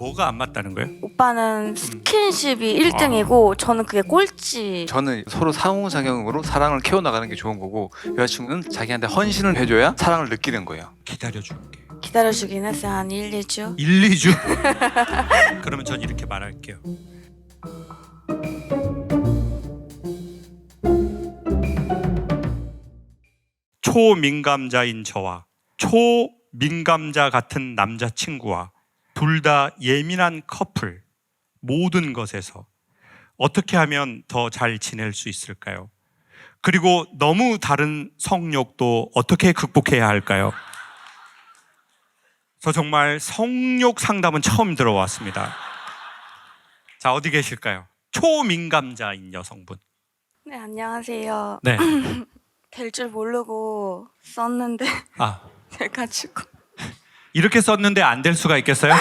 뭐가 안 맞다는 거예요? 오빠는 스킨십이 1등이고 저는 그게 꼴찌. 저는 서로 상호작용으로 사랑을 키워나가는 게 좋은 거고, 여자친구는 자기한테 헌신을 해줘야 사랑을 느끼는 거예요. 기다려줄게. 기다려주긴 했어요. 한 1, 2주. 1, 2주? 그러면 전 이렇게 말할게요. 초민감자인 저와 초민감자 같은 남자친구와 둘 다 예민한 커플, 모든 것에서 어떻게 하면 더 잘 지낼 수 있을까요? 그리고 너무 다른 성욕도 어떻게 극복해야 할까요? 저 정말 성욕 상담은 처음 들어왔습니다. 자, 어디 계실까요? 초민감자인 여성분. 네, 안녕하세요. 네. 될 줄 모르고 썼는데 돼가지고. 이렇게 썼는데 안 될 수가 있겠어요?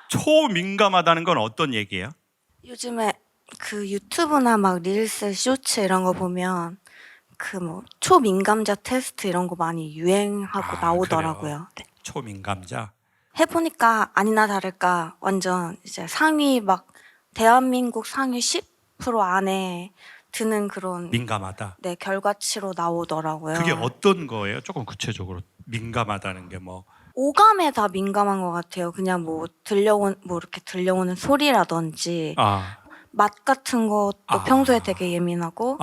초민감하다는 건 어떤 얘기예요? 요즘에 그 유튜브나 막 릴스, 쇼츠 이런 거 보면 그 뭐 초민감자 테스트 이런 거 많이 유행하고 나오더라고요. 네. 초민감자. 해보니까 아니나 다를까 완전 이제 상위 막 대한민국 상위 10% 안에 드는 그런 민감하다. 네, 결과치로 나오더라고요. 그게 어떤 거예요? 조금 구체적으로 민감하다는 게 뭐? 오감에 다 민감한 것 같아요. 그냥 뭐 이렇게 들려오는 소리라든지 맛 같은 것도 평소에 되게 예민하고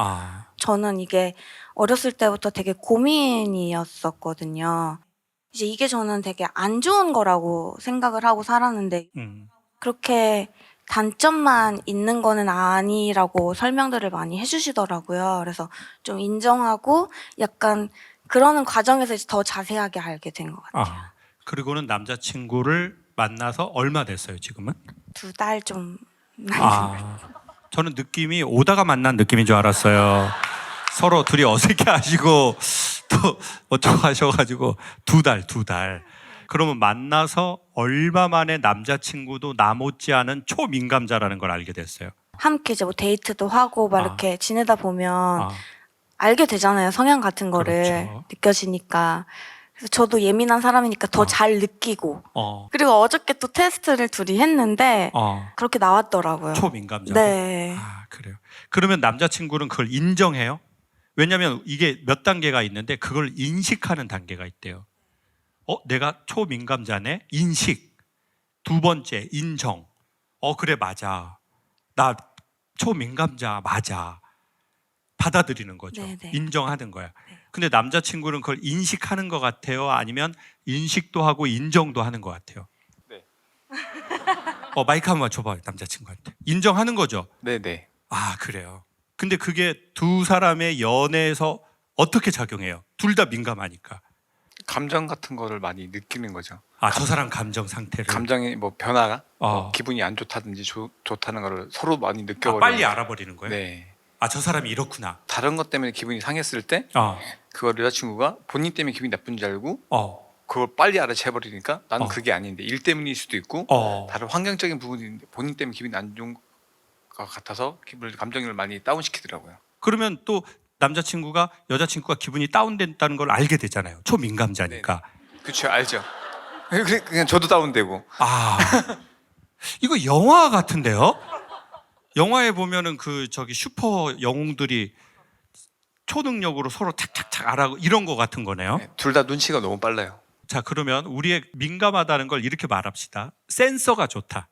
저는 이게 어렸을 때부터 되게 고민이었었거든요. 이제 이게 저는 되게 안 좋은 거라고 생각을 하고 살았는데 그렇게 단점만 있는 거는 아니라고 설명들을 많이 해주시더라고요. 그래서 좀 인정하고 약간 그러는 과정에서 이제 더 자세하게 알게 된 것 같아요. 그리고는 남자친구를 만나서 얼마 됐어요, 지금은? 2달 좀. 저는 느낌이 오다가 만난 느낌인 줄 알았어요. 서로 둘이 어색해하시고 또 어쩌고 하셔가지고 2달. 그러면 만나서 얼마 만에 남자친구도 나 못지않은 초민감자라는 걸 알게 됐어요? 함께 이제 뭐 데이트도 하고 막 이렇게 지내다 보면 알게 되잖아요. 성향 같은 거를 그렇죠. 느껴지니까. 그래서 저도 예민한 사람이니까 더 잘 느끼고. 그리고 어저께 또 테스트를 둘이 했는데 그렇게 나왔더라고요. 초민감자. 네. 그래요. 그러면 남자친구는 그걸 인정해요? 왜냐하면 이게 몇 단계가 있는데 그걸 인식하는 단계가 있대요. 내가 초민감자네? 인식. 2번째, 인정. 그래, 맞아. 나 초민감자 맞아. 받아들이는 거죠. 네네. 인정하는 거야. 네. 근데 남자친구는 그걸 인식하는 것 같아요? 아니면 인식도 하고 인정도 하는 것 같아요? 네. 마이크 한번 줘봐요, 남자친구한테. 인정하는 거죠? 네네. 그래요. 근데 그게 두 사람의 연애에서 어떻게 작용해요? 둘 다 민감하니까. 감정 같은 거를 많이 느끼는 거죠. 저 사람 감정 상태를. 감정의 뭐 변화가 뭐 기분이 안 좋다든지 좋다는 거를 서로 많이 느껴버리는 빨리 알아버리는 거예요? 네. 저 사람이 이렇구나. 다른 것 때문에 기분이 상했을 때 그걸 여자친구가 본인 때문에 기분이 나쁜 줄 알고 그걸 빨리 알아채버리니까 나는 그게 아닌데 일 때문일 수도 있고 다른 환경적인 부분인데 본인 때문에 기분이 안 좋은 것 같아서 감정을 많이 다운시키더라고요. 그러면 또 남자친구가 여자친구가 기분이 다운된다는 걸 알게 되잖아요. 초민감자니까. 그렇죠, 알죠. 그냥 저도 다운되고. 이거 영화 같은데요? 영화에 보면은 슈퍼 영웅들이 초능력으로 서로 착착착 알아고 이런 거 같은 거네요. 네, 둘 다 눈치가 너무 빨라요. 자, 그러면 우리의 민감하다는 걸 이렇게 말합시다. 센서가 좋다.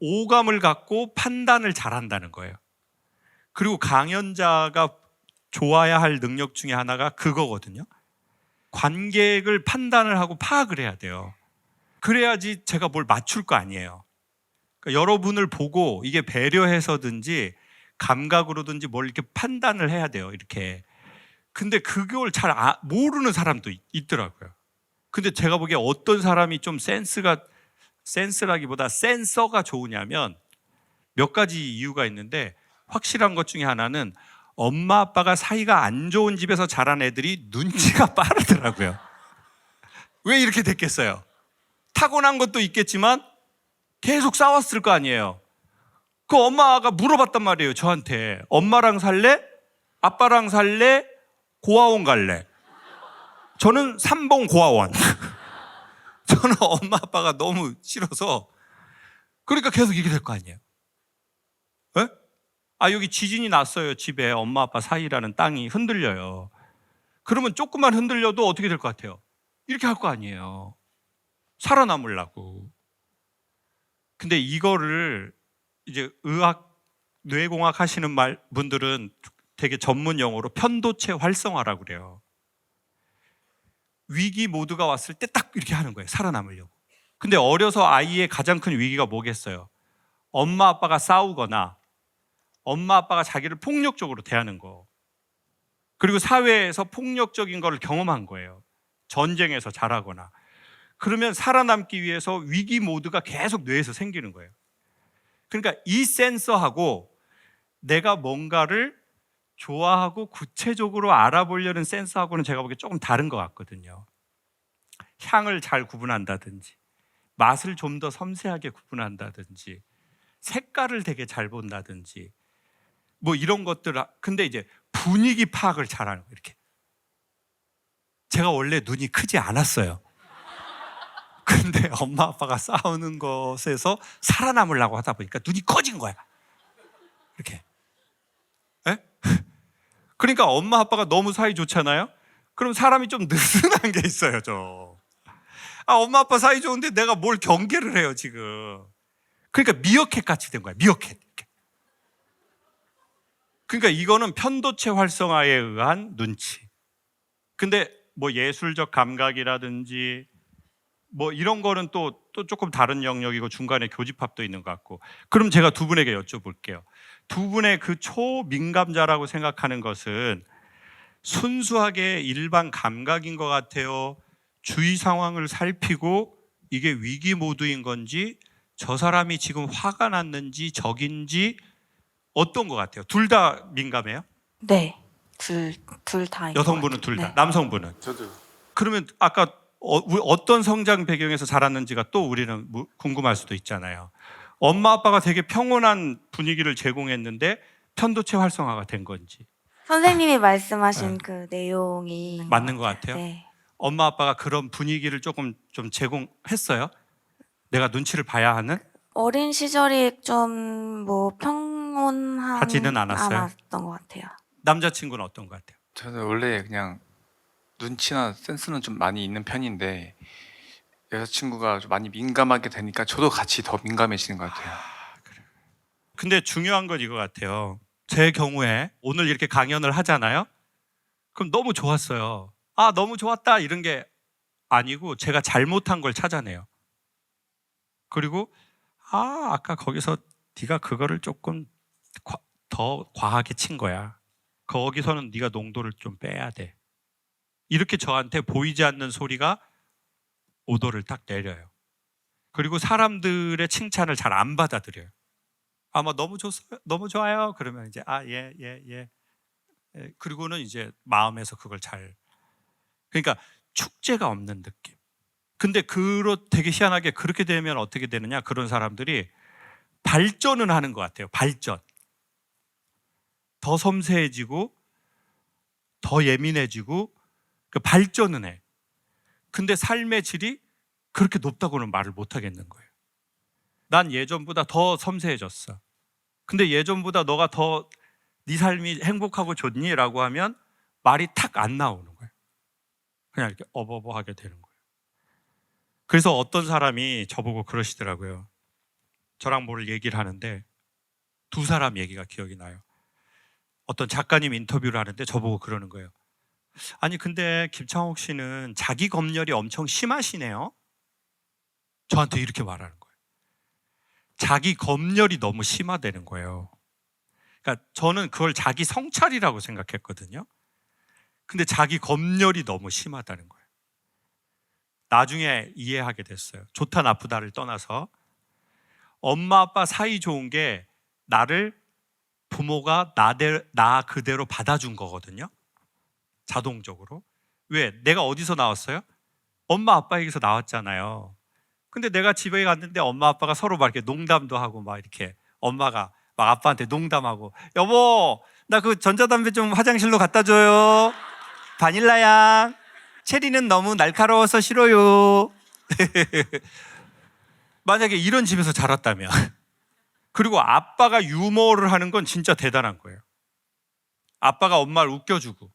오감을 갖고 판단을 잘한다는 거예요. 그리고 강연자가 좋아야 할 능력 중에 하나가 그거거든요. 관객을 판단을 하고 파악을 해야 돼요. 그래야지 제가 뭘 맞출 거 아니에요. 그러니까 여러분을 보고 이게 배려해서든지 감각으로든지 뭘 이렇게 판단을 해야 돼요. 이렇게. 근데 그걸 잘 모르는 사람도 있더라고요. 근데 제가 보기에 어떤 사람이 좀 센스라기보다 센서가 좋으냐면 몇 가지 이유가 있는데 확실한 것 중에 하나는 엄마 아빠가 사이가 안 좋은 집에서 자란 애들이 눈치가 빠르더라고요. 왜 이렇게 됐겠어요? 타고난 것도 있겠지만 계속 싸웠을 거 아니에요. 그 엄마가 물어봤단 말이에요, 저한테. 엄마랑 살래? 아빠랑 살래? 고아원 갈래? 저는 삼봉 고아원. 저는 엄마 아빠가 너무 싫어서 그러니까 계속 이렇게 될 거 아니에요. 에? 여기 지진이 났어요. 집에 엄마 아빠 사이라는 땅이 흔들려요. 그러면 조금만 흔들려도 어떻게 될 것 같아요? 이렇게 할 거 아니에요. 살아남으려고. 근데 이거를 이제 의학, 뇌공학 하시는 분들은 되게 전문 용어로 편도체 활성화라고 그래요. 위기 모드가 왔을 때 딱 이렇게 하는 거예요. 살아남으려고. 근데 어려서 아이의 가장 큰 위기가 뭐겠어요? 엄마 아빠가 싸우거나 엄마 아빠가 자기를 폭력적으로 대하는 거. 그리고 사회에서 폭력적인 걸 경험한 거예요. 전쟁에서 자라거나. 그러면 살아남기 위해서 위기 모드가 계속 뇌에서 생기는 거예요. 그러니까 이 센서하고 내가 뭔가를 좋아하고 구체적으로 알아보려는 센서하고는 제가 보기에 조금 다른 것 같거든요. 향을 잘 구분한다든지 맛을 좀 더 섬세하게 구분한다든지 색깔을 되게 잘 본다든지 뭐 이런 것들. 근데 이제 분위기 파악을 잘하는 거예요. 이렇게. 제가 원래 눈이 크지 않았어요. 근데 엄마 아빠가 싸우는 것에서 살아남으려고 하다 보니까 눈이 커진 거야. 이렇게. 에? 그러니까 엄마 아빠가 너무 사이 좋잖아요. 그럼 사람이 좀 느슨한 게 있어요. 엄마 아빠 사이 좋은데 내가 뭘 경계를 해요 지금. 그러니까 미어캣 같이 된 거야. 미어캣. 그러니까 이거는 편도체 활성화에 의한 눈치. 근데 뭐 예술적 감각이라든지 뭐 이런 거는 또 조금 다른 영역이고 중간에 교집합도 있는 것 같고. 그럼 제가 두 분에게 여쭤볼게요. 두 분의 그 초민감자라고 생각하는 것은 순수하게 일반 감각인 것 같아요? 주위 상황을 살피고 이게 위기 모드인 건지 저 사람이 지금 화가 났는지 적인지 어떤 것 같아요? 둘 다 민감해요? 네, 둘 다. 여성분은 둘 다, 네. 남성분은? 저도. 그러면 아까 어떤 성장 배경에서 자랐는지가 또 우리는 궁금할 수도 있잖아요. 엄마 아빠가 되게 평온한 분위기를 제공했는데 편도체 활성화가 된 건지. 선생님이 말씀하신 네. 그 내용이 맞는 것 같아요? 네. 엄마 아빠가 그런 분위기를 조금 좀 제공했어요? 내가 눈치를 봐야 하는? 어린 시절이 좀 뭐 하지는 않았어요? 않았던 것 같아요. 남자친구는 어떤 것 같아요? 저는 원래 그냥 눈치나 센스는 좀 많이 있는 편인데 여자친구가 좀 많이 민감하게 되니까 저도 같이 더 민감해지는 것 같아요. 근데 중요한 건 이거 같아요. 제 경우에 오늘 이렇게 강연을 하잖아요. 그럼 너무 좋았어요. 너무 좋았다 이런 게 아니고 제가 잘못한 걸 찾아내요. 그리고 아까 거기서 네가 그거를 조금 더 과하게 친 거야. 거기서는 네가 농도를 좀 빼야 돼. 이렇게 저한테 보이지 않는 소리가 오더를 딱 내려요. 그리고 사람들의 칭찬을 잘 안 받아들여요. 뭐 너무 좋았어요. 너무 좋아요. 그러면 이제 예. 그리고는 이제 마음에서 그걸 그러니까 축제가 없는 느낌. 근데 되게 희한하게 그렇게 되면 어떻게 되느냐? 그런 사람들이 발전은 하는 것 같아요. 발전. 더 섬세해지고 더 예민해지고 발전은 해. 근데 삶의 질이 그렇게 높다고는 말을 못 하겠는 거예요. 난 예전보다 더 섬세해졌어. 근데 예전보다 너가 더 네 삶이 행복하고 좋니? 라고 하면 말이 탁 안 나오는 거예요. 그냥 이렇게 어버버하게 되는 거예요. 그래서 어떤 사람이 저보고 그러시더라고요. 저랑 뭘 얘기를 하는데 두 사람 얘기가 기억이 나요. 어떤 작가님 인터뷰를 하는데 저보고 그러는 거예요. 아니 근데 김창옥 씨는 자기 검열이 엄청 심하시네요. 저한테 이렇게 말하는 거예요. 자기 검열이 너무 심하다는 거예요. 그러니까 저는 그걸 자기 성찰이라고 생각했거든요. 근데 자기 검열이 너무 심하다는 거예요. 나중에 이해하게 됐어요. 좋다 나쁘다를 떠나서 엄마 아빠 사이 좋은 게 나를 부모가 나 그대로 받아준 거거든요. 자동적으로. 왜? 내가 어디서 나왔어요? 엄마 아빠에게서 나왔잖아요. 근데 내가 집에 갔는데 엄마 아빠가 서로 막 이렇게 농담도 하고 막 이렇게 엄마가 막 아빠한테 농담하고 여보 나 그 전자담배 좀 화장실로 갖다 줘요. 바닐라향. 체리는 너무 날카로워서 싫어요. 만약에 이런 집에서 자랐다면 그리고 아빠가 유머를 하는 건 진짜 대단한 거예요. 아빠가 엄마를 웃겨주고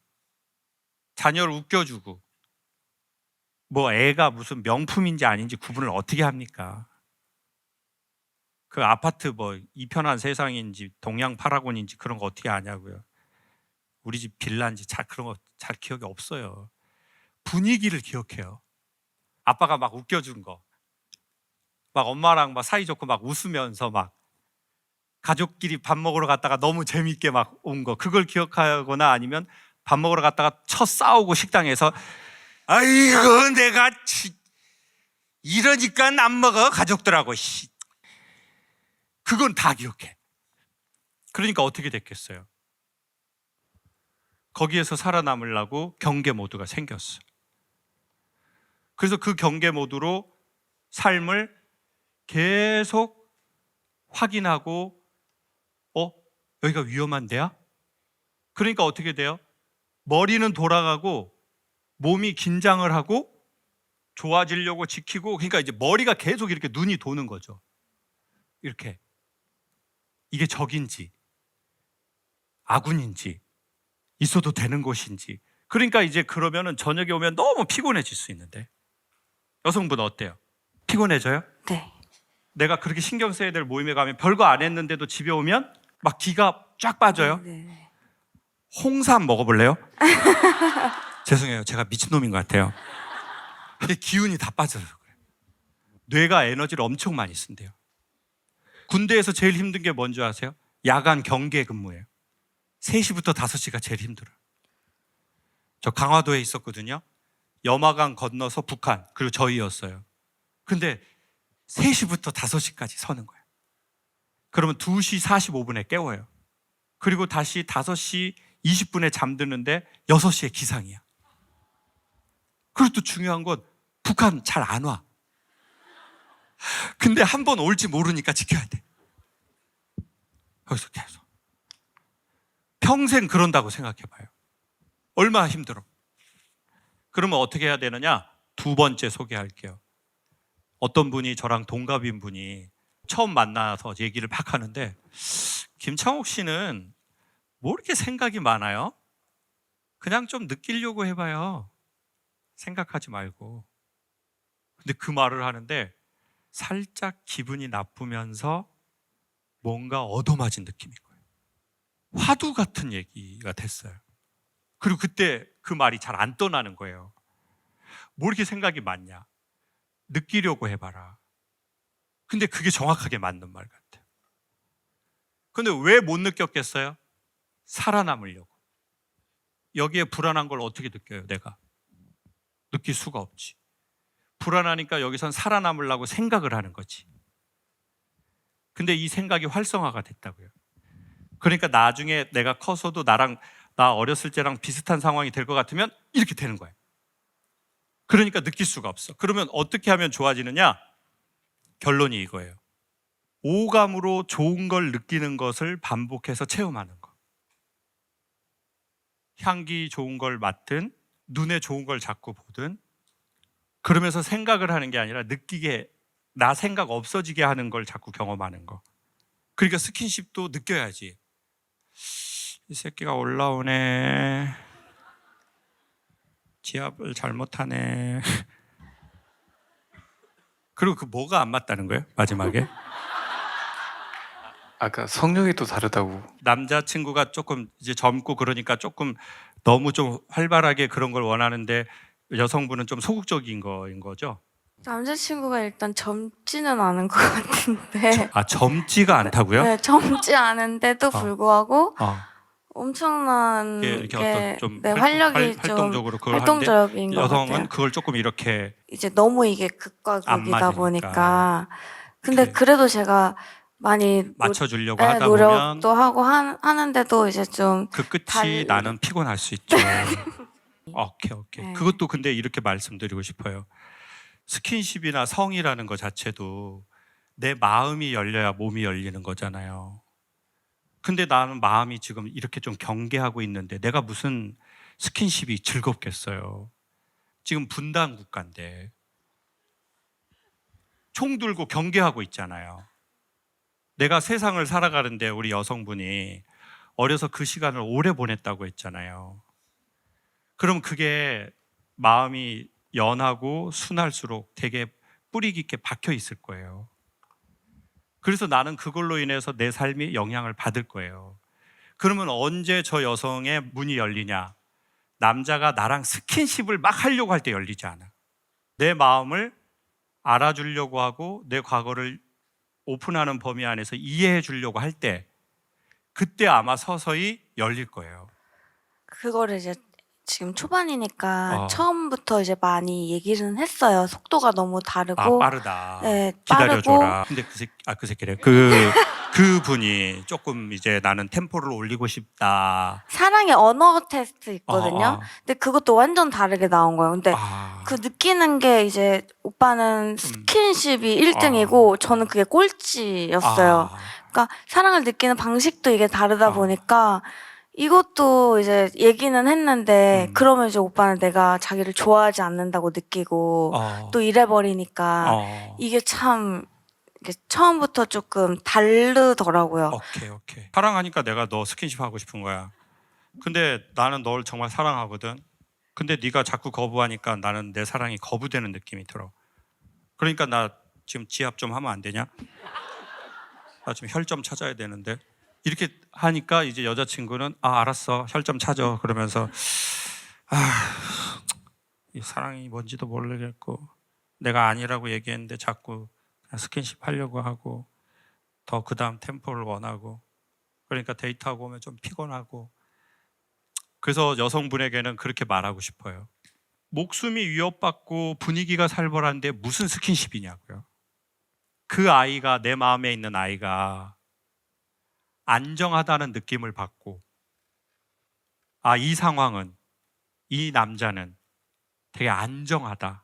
자녀를 웃겨주고 뭐 애가 무슨 명품인지 아닌지 구분을 어떻게 합니까? 그 아파트 뭐 이편한 세상인지 동양 파라곤인지 그런 거 어떻게 아냐고요. 우리 집 빌라인지 그런 거 잘 기억이 없어요. 분위기를 기억해요. 아빠가 막 웃겨준 거, 막 엄마랑 막 사이좋고 막 웃으면서 막 가족끼리 밥 먹으러 갔다가 너무 재밌게 막 온 거, 그걸 기억하거나 아니면 밥 먹으러 갔다가 첫 싸우고 식당에서 아이고 내가 이러니까 안 먹어 가족들하고. 그건 다 기억해. 그러니까 어떻게 됐겠어요? 거기에서 살아남으려고 경계 모드가 생겼어. 그래서 그 경계 모드로 삶을 계속 확인하고 여기가 위험한 데야? 그러니까 어떻게 돼요? 머리는 돌아가고 몸이 긴장을 하고 좋아지려고 지키고, 그러니까 이제 머리가 계속 이렇게 눈이 도는 거죠. 이렇게 이게 적인지 아군인지 있어도 되는 곳인지. 그러니까 이제 그러면은 저녁에 오면 너무 피곤해질 수 있는데, 여성분은 어때요? 피곤해져요? 네. 내가 그렇게 신경 써야 될 모임에 가면 별거 안 했는데도 집에 오면 막 기가 쫙 빠져요. 네. 홍삼 먹어볼래요? 죄송해요, 제가 미친놈인 것 같아요. 근데 기운이 다 빠져서 그래요. 뇌가 에너지를 엄청 많이 쓴대요. 군대에서 제일 힘든 게 뭔지 아세요? 야간 경계 근무예요. 3시부터 5시가 제일 힘들어요. 저 강화도에 있었거든요. 여마강 건너서 북한, 그리고 저희였어요. 근데 3시부터 5시까지 서는 거예요. 그러면 2시 45분에 깨워요. 그리고 다시 5시 20분에 잠드는데 6시에 기상이야. 그리고 또 중요한 건 북한 잘 안 와. 근데 한 번 올지 모르니까 지켜야 돼. 거기서 계속 평생 그런다고 생각해봐요. 얼마나 힘들어. 그러면 어떻게 해야 되느냐? 2번째 소개할게요. 어떤 분이 저랑 동갑인 분이 처음 만나서 얘기를 막 하는데, 김창옥 씨는 뭐 이렇게 생각이 많아요? 그냥 좀 느끼려고 해봐요. 생각하지 말고. 근데 그 말을 하는데 살짝 기분이 나쁘면서 뭔가 얻어맞은 느낌인 거예요. 화두 같은 얘기가 됐어요. 그리고 그때 그 말이 잘 안 떠나는 거예요. 뭐 이렇게 생각이 많냐? 느끼려고 해봐라. 근데 그게 정확하게 맞는 말 같아요. 근데 왜 못 느꼈겠어요? 살아남으려고. 여기에 불안한 걸 어떻게 느껴요, 내가? 느낄 수가 없지. 불안하니까 여기선 살아남으려고 생각을 하는 거지. 근데 이 생각이 활성화가 됐다고요. 그러니까 나중에 내가 커서도 나 어렸을 때랑 비슷한 상황이 될 것 같으면 이렇게 되는 거예요. 그러니까 느낄 수가 없어. 그러면 어떻게 하면 좋아지느냐? 결론이 이거예요. 오감으로 좋은 걸 느끼는 것을 반복해서 체험하는 거. 향기 좋은 걸 맡든 눈에 좋은 걸 자꾸 보든, 그러면서 생각을 하는 게 아니라 느끼게, 나 생각 없어지게 하는 걸 자꾸 경험하는 거. 그러니까 스킨십도 느껴야지. 이 새끼가 올라오네, 지압을 잘못하네. 그리고 그 뭐가 안 맞다는 거예요? 마지막에 아까 성령이 또 다르다고. 남자친구가 조금 이제 젊고 그러니까 조금 너무 좀 활발하게 그런 걸 원하는데 여성분은 좀 소극적인 거인 거죠? 남자친구가 일단 젊지는 않은 것 같은데. 젊지가 않다고요? 네, 젊지 않은데도 불구하고 엄청난 이렇게 어떤 좀 네, 활력이 활동적으로 그걸 활동적인 하는데 것 여성은 같아요. 그걸 조금 이렇게 이제 너무 이게 극과 안 극이다 맞으니까. 보니까. 근데 그래. 그래도 제가 많이 맞춰주려고 네, 하다 보면 노력도 하고 하는데도 이제 좀 그 끝이 나는 피곤할 수 있죠. 오케이. 네. 그것도 근데 이렇게 말씀드리고 싶어요. 스킨십이나 성이라는 것 자체도 내 마음이 열려야 몸이 열리는 거잖아요. 근데 나는 마음이 지금 이렇게 좀 경계하고 있는데 내가 무슨 스킨십이 즐겁겠어요. 지금 분단 국가인데 총 들고 경계하고 있잖아요. 내가 세상을 살아가는데 우리 여성분이 어려서 그 시간을 오래 보냈다고 했잖아요. 그럼 그게 마음이 연하고 순할수록 되게 뿌리 깊게 박혀 있을 거예요. 그래서 나는 그걸로 인해서 내 삶이 영향을 받을 거예요. 그러면 언제 저 여성의 문이 열리냐? 남자가 나랑 스킨십을 막 하려고 할 때 열리지 않아. 내 마음을 알아주려고 하고 내 과거를 오픈하는 범위 안에서 이해해 주려고 할 때, 그때 아마 서서히 열릴 거예요. 그거를 이제 지금 초반이니까 처음부터 이제 많이 얘기는 했어요. 속도가 너무 다르고. 빠르다. 네, 기다려줘라. 근데 그 새끼래. 그분이 조금 이제 나는 템포를 올리고 싶다. 사랑의 언어 테스트 있거든요. 근데 그것도 완전 다르게 나온 거예요. 근데 그 느끼는 게 이제 오빠는 스킨십이 1등이고 저는 그게 꼴찌였어요. 그러니까 사랑을 느끼는 방식도 이게 다르다 보니까 이것도 이제 얘기는 했는데 그러면 이제 오빠는 내가 자기를 좋아하지 않는다고 느끼고 또 이래버리니까 이게 참 이게 처음부터 조금 다르더라고요. 오케이. 사랑하니까 내가 너 스킨십 하고 싶은 거야. 근데 나는 널 정말 사랑하거든. 근데 네가 자꾸 거부하니까 나는 내 사랑이 거부되는 느낌이 들어. 그러니까 나 지금 지압 좀 하면 안 되냐? 나 지금 혈점 찾아야 되는데. 이렇게 하니까 이제 여자친구는 알았어, 혈점 찾아. 그러면서 이 사랑이 뭔지도 모르겠고 내가 아니라고 얘기했는데 자꾸 스킨십 하려고 하고 더 그 다음 템포를 원하고, 그러니까 데이트하고 오면 좀 피곤하고. 그래서 여성분에게는 그렇게 말하고 싶어요. 목숨이 위협받고 분위기가 살벌한데 무슨 스킨십이냐고요. 그 아이가, 내 마음에 있는 아이가 안정하다는 느낌을 받고, 이 상황은, 이 남자는 되게 안정하다.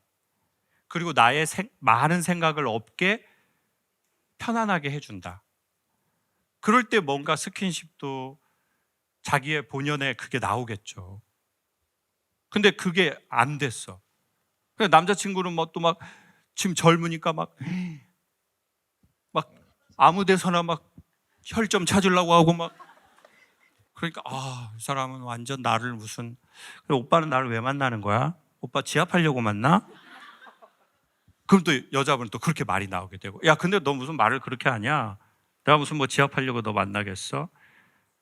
그리고 나의 많은 생각을 없게 편안하게 해준다. 그럴 때 뭔가 스킨십도 자기의 본연의 그게 나오겠죠. 근데 그게 안 됐어. 남자친구는 막 지금 젊으니까 막 아무 데서나 막 혈점 찾으려고 하고 막. 그러니까 이 사람은 완전 나를 무슨. 오빠는 나를 왜 만나는 거야? 오빠 지압하려고 만나? 그럼 또 여자분은 또 그렇게 말이 나오게 되고, 야 근데 너 무슨 말을 그렇게 하냐? 내가 무슨 뭐 지압하려고 너 만나겠어?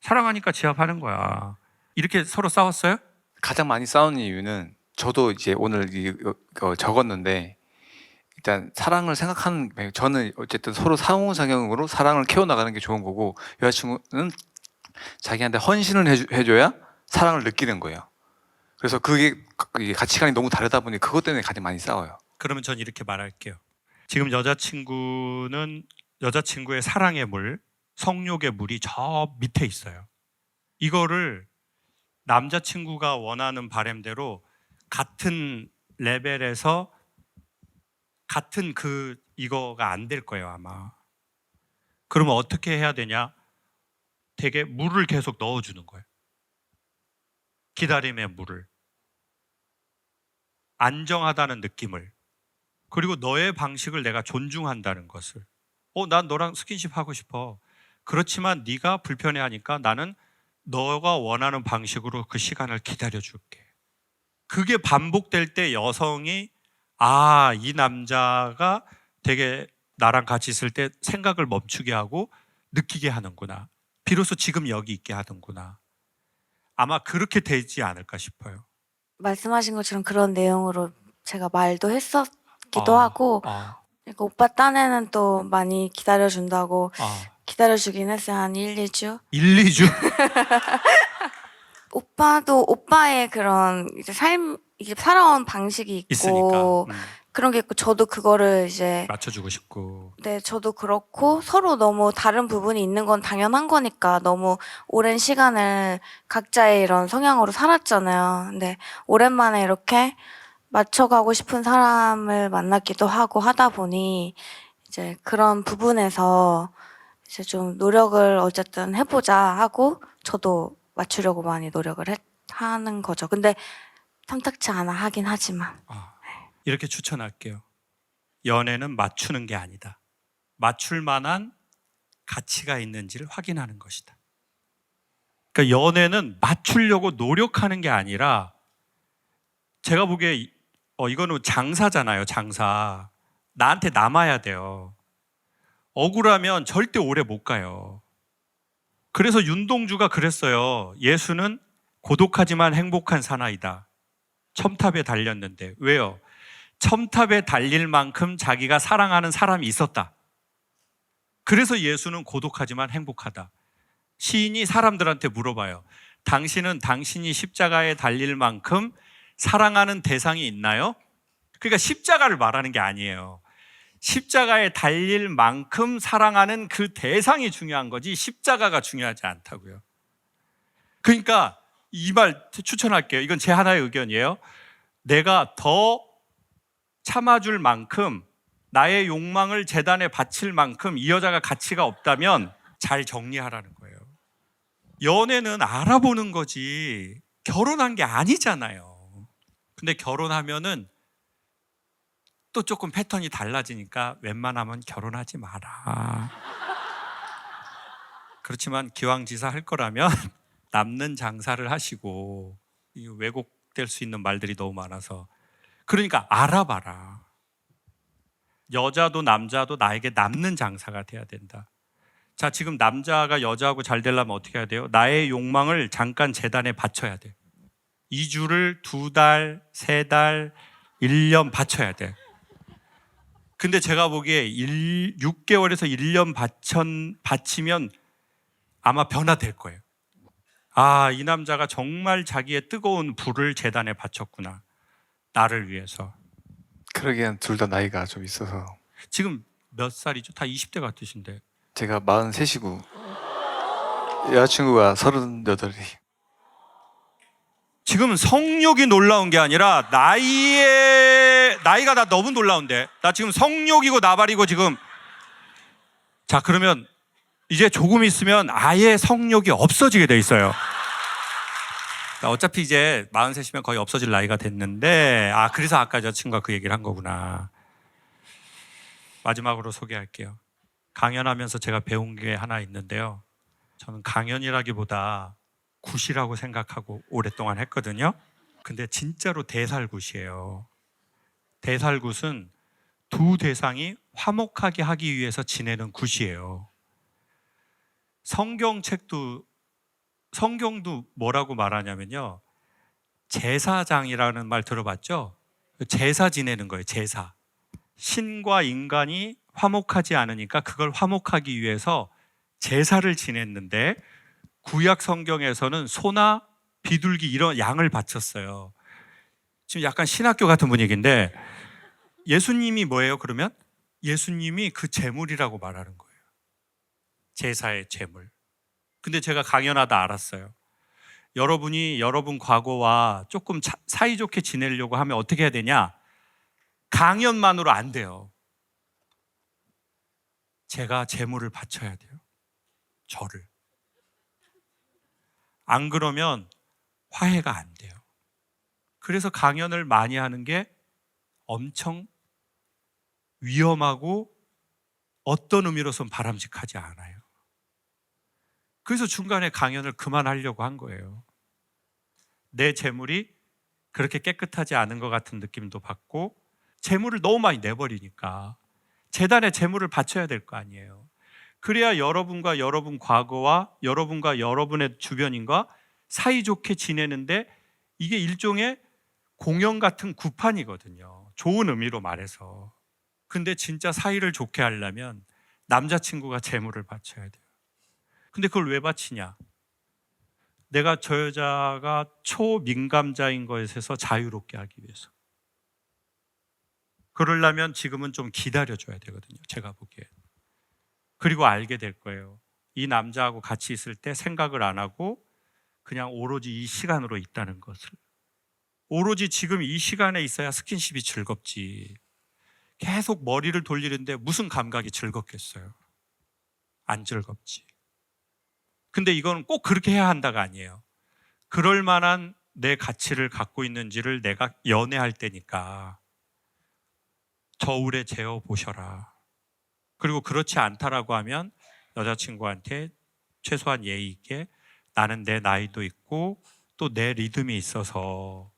사랑하니까 지압하는 거야. 이렇게 서로 싸웠어요? 가장 많이 싸우는 이유는, 저도 이제 오늘 이거 적었는데, 일단 사랑을 생각하는, 저는 어쨌든 서로 상호작용으로 사랑을 키워나가는 게 좋은 거고, 여자친구는 자기한테 헌신을 해줘야 사랑을 느끼는 거예요. 그래서 그게 가치관이 너무 다르다 보니 그것 때문에 가장 많이 싸워요. 그러면 전 이렇게 말할게요. 지금 여자친구의 사랑의 물, 성욕의 물이 저 밑에 있어요. 이거를 남자친구가 원하는 바람대로 같은 레벨에서 같은 이거가 안 될 거예요, 아마. 그러면 어떻게 해야 되냐? 되게 물을 계속 넣어주는 거예요. 기다림의 물을. 안정하다는 느낌을. 그리고 너의 방식을 내가 존중한다는 것을. 난 너랑 스킨십 하고 싶어. 그렇지만 네가 불편해하니까 나는 너가 원하는 방식으로 그 시간을 기다려줄게. 그게 반복될 때 여성이 이 남자가 되게 나랑 같이 있을 때 생각을 멈추게 하고 느끼게 하는구나. 비로소 지금 여기 있게 하는구나. 아마 그렇게 되지 않을까 싶어요. 말씀하신 것처럼 그런 내용으로 제가 말도 했었기도 하고, 그러니까 오빠 딴에는 또 많이 기다려준다고 기다려주긴 했어요. 한 1, 2주? 1, 2주? 오빠도 오빠의 그런 이제 이게 살아온 방식이 있고 있으니까. 그런 게 있고, 저도 그거를 이제 맞춰주고 싶고. 네, 저도 그렇고 서로 너무 다른 부분이 있는 건 당연한 거니까 너무 오랜 시간을 각자의 이런 성향으로 살았잖아요. 근데 오랜만에 이렇게 맞춰가고 싶은 사람을 만났기도 하고 하다 보니 이제 그런 부분에서 이제 좀 노력을 어쨌든 해보자 하고 저도 맞추려고 많이 노력을 하는 거죠. 근데 탐탁치 않아 하긴 하지만. 이렇게 추천할게요. 연애는 맞추는 게 아니다. 맞출 만한 가치가 있는지를 확인하는 것이다. 그러니까 연애는 맞추려고 노력하는 게 아니라, 제가 보기에 이거는 장사잖아요. 장사. 나한테 남아야 돼요. 억울하면 절대 오래 못 가요. 그래서 윤동주가 그랬어요. 예수는 고독하지만 행복한 사나이다. 첨탑에 달렸는데. 왜요? 첨탑에 달릴 만큼 자기가 사랑하는 사람이 있었다. 그래서 예수는 고독하지만 행복하다. 시인이 사람들한테 물어봐요. 당신은 당신이 십자가에 달릴 만큼 사랑하는 대상이 있나요? 그러니까 십자가를 말하는 게 아니에요. 십자가에 달릴 만큼 사랑하는 그 대상이 중요한 거지 십자가가 중요하지 않다고요. 그러니까 이 말 추천할게요. 이건 제 하나의 의견이에요. 내가 더 참아줄 만큼, 나의 욕망을 제단에 바칠 만큼 이 여자가 가치가 없다면 잘 정리하라는 거예요. 연애는 알아보는 거지 결혼한 게 아니잖아요. 근데 결혼하면은 또 조금 패턴이 달라지니까 웬만하면 결혼하지 마라. 그렇지만 기왕지사 할 거라면 남는 장사를 하시고, 왜곡될 수 있는 말들이 너무 많아서, 그러니까 알아봐라. 여자도 남자도 나에게 남는 장사가 돼야 된다. 자, 지금 남자가 여자하고 잘 되려면 어떻게 해야 돼요? 나의 욕망을 잠깐 재단에 바쳐야 돼. 2주를 2달, 3달, 1년 바쳐야 돼. 근데 제가 보기에 6개월에서 1년 바치면 아마 변화될 거예요. 아, 이 남자가 정말 자기의 뜨거운 불을 재단에 바쳤구나. 나를 위해서. 그러기엔 둘 다 나이가 좀 있어서. 지금 몇 살이죠? 다 20대 같으신데. 제가 43이고 여자친구가 38이. 지금 성욕이 놀라운 게 아니라 나이가 나 너무 놀라운데. 나 지금 성욕이고 나발이고 지금. 자, 그러면 이제 조금 있으면 아예 성욕이 없어지게 돼 있어요. 어차피 이제 43이면 거의 없어질 나이가 됐는데, 그래서 아까 여자친구가 그 얘기를 한 거구나. 마지막으로 소개할게요. 강연하면서 제가 배운 게 하나 있는데요. 저는 강연이라기보다 굿이라고 생각하고 오랫동안 했거든요. 근데 진짜로 대살굿이에요. 대살굿은 두 대상이 화목하게 하기 위해서 지내는 굿이에요. 성경도 뭐라고 말하냐면요, 제사장이라는 말 들어봤죠? 제사 지내는 거예요. 제사. 신과 인간이 화목하지 않으니까 그걸 화목하기 위해서 제사를 지냈는데, 구약 성경에서는 소나 비둘기 이런 양을 바쳤어요. 지금 약간 신학교 같은 분위기인데, 예수님이 뭐예요 그러면? 예수님이 그 제물이라고 말하는 거예요. 제사의 제물. 근데 제가 강연하다 알았어요. 여러분이 여러분 과거와 조금 사이좋게 지내려고 하면 어떻게 해야 되냐? 강연만으로 안 돼요. 제가 제물을 바쳐야 돼요. 저를. 안 그러면 화해가 안 돼요. 그래서 강연을 많이 하는 게 엄청 위험하고 어떤 의미로선 바람직하지 않아요. 그래서 중간에 강연을 그만하려고 한 거예요. 내 재물이 그렇게 깨끗하지 않은 것 같은 느낌도 받고, 재물을 너무 많이 내버리니까 재단에 재물을 바쳐야 될 거 아니에요. 그래야 여러분과 여러분 과거와 여러분과 여러분의 주변인과 사이좋게 지내는데, 이게 일종의 공연 같은 구판이거든요. 좋은 의미로 말해서. 근데 진짜 사이를 좋게 하려면 남자친구가 재물을 바쳐야 돼요. 근데 그걸 왜 바치냐? 내가 저 여자가 초민감자인 것에서 자유롭게 하기 위해서. 그러려면 지금은 좀 기다려줘야 되거든요. 제가 보기에. 그리고 알게 될 거예요. 이 남자하고 같이 있을 때 생각을 안 하고 그냥 오로지 이 시간으로 있다는 것을. 오로지 지금 이 시간에 있어야 스킨십이 즐겁지. 계속 머리를 돌리는데 무슨 감각이 즐겁겠어요? 안 즐겁지. 근데 이건 꼭 그렇게 해야 한다가 아니에요. 그럴 만한 내 가치를 갖고 있는지를 내가 연애할 때니까 저울에 재어 보셔라. 그리고 그렇지 않다라고 하면 여자친구한테 최소한 예의 있게 나는 내 나이도 있고 또 내 리듬이 있어서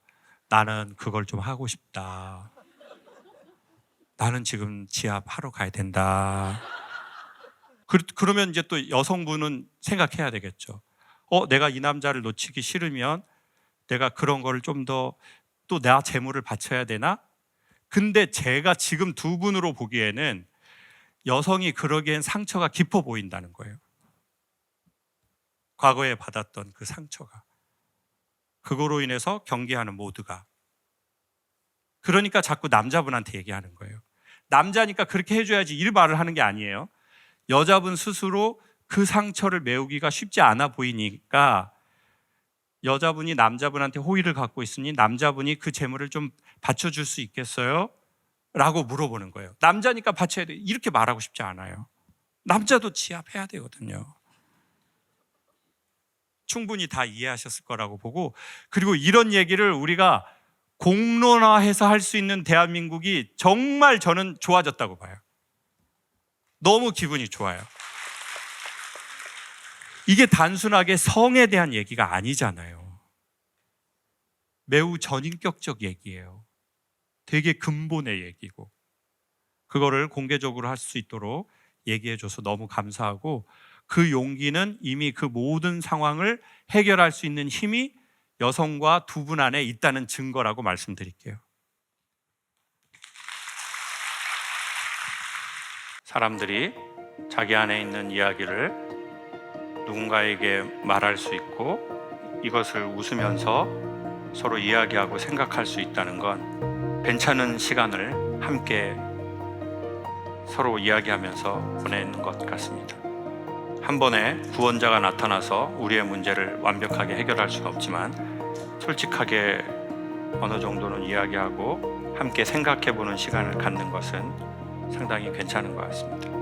나는 그걸 좀 하고 싶다. 나는 지금 지압 하러 가야 된다. 그러면 이제 또 여성분은 생각해야 되겠죠. 내가 이 남자를 놓치기 싫으면 내가 그런 거를 좀 더 또 나 재물을 바쳐야 되나? 근데 제가 지금 두 분으로 보기에는 여성이 그러기엔 상처가 깊어 보인다는 거예요. 과거에 받았던 그 상처가. 그거로 인해서 경계하는 모두가. 그러니까 자꾸 남자분한테 얘기하는 거예요. 남자니까 그렇게 해줘야지 이 말을 하는 게 아니에요. 여자분 스스로 그 상처를 메우기가 쉽지 않아 보이니까 여자분이 남자분한테 호의를 갖고 있으니 남자분이 그 재물을 좀 받쳐줄 수 있겠어요? 라고 물어보는 거예요. 남자니까 받쳐야 돼. 이렇게 말하고 싶지 않아요. 남자도 지압해야 되거든요. 충분히 다 이해하셨을 거라고 보고, 그리고 이런 얘기를 우리가 공론화해서 할 수 있는 대한민국이 정말 저는 좋아졌다고 봐요. 너무 기분이 좋아요. 이게 단순하게 성에 대한 얘기가 아니잖아요. 매우 전인격적 얘기예요. 되게 근본의 얘기고, 그거를 공개적으로 할 수 있도록 얘기해줘서 너무 감사하고, 그 용기는 이미 그 모든 상황을 해결할 수 있는 힘이 여성과 두 분 안에 있다는 증거라고 말씀드릴게요. 사람들이 자기 안에 있는 이야기를 누군가에게 말할 수 있고 이것을 웃으면서 서로 이야기하고 생각할 수 있다는 건 괜찮은 시간을 함께 서로 이야기하면서 보내는 것 같습니다. 한 번에 구원자가 나타나서 우리의 문제를 완벽하게 해결할 수는 없지만 솔직하게 어느 정도는 이야기하고 함께 생각해보는 시간을 갖는 것은 상당히 괜찮은 것 같습니다.